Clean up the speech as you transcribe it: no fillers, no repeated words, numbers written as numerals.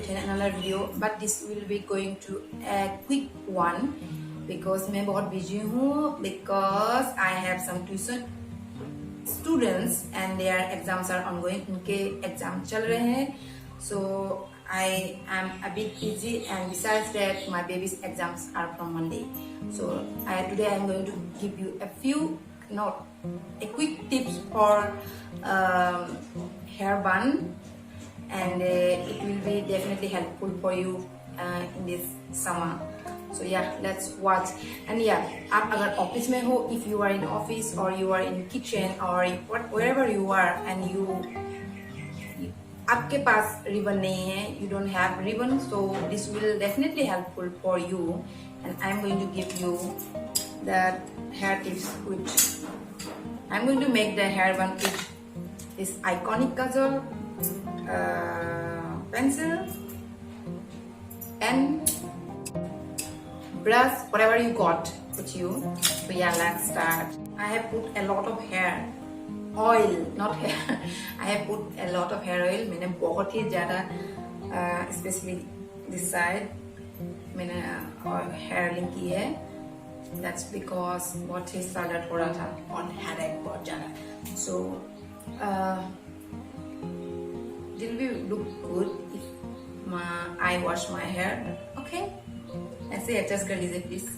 with another video, but this will be going to a quick one because मैं बहुत busy हूँ because I have some tuition students and their exams are ongoing. उनके exam चल रहे हैं, so I am a bit busy, and besides that my baby's exams are from Monday. So today I am going to give you a quick tips for hair bun, and it will be definitely helpful for you in this summer. So yeah, let's watch. And yeah, आप अगर office में हो, if you are in office or you are in kitchen or wherever you are and आपके पास ribbon नहीं है, you don't have ribbon, so this will definitely helpful for you. And I'm going to give you the hair tips which I'm going to make the hair bun with this iconic kajal, pencil and brush, whatever you got with you. So yeah, let's start. I have put a lot of hair oil, not hair. I have put a lot of hair oil. मैंने बहुत ही ज़्यादा especially this side मैंने hair link की है. That's because बहुत ही started हो रहा था on headache बहुत ज़्यादा. So it will look good if I wash my hair. Okay, ऐसे adjust कर लीजिए please.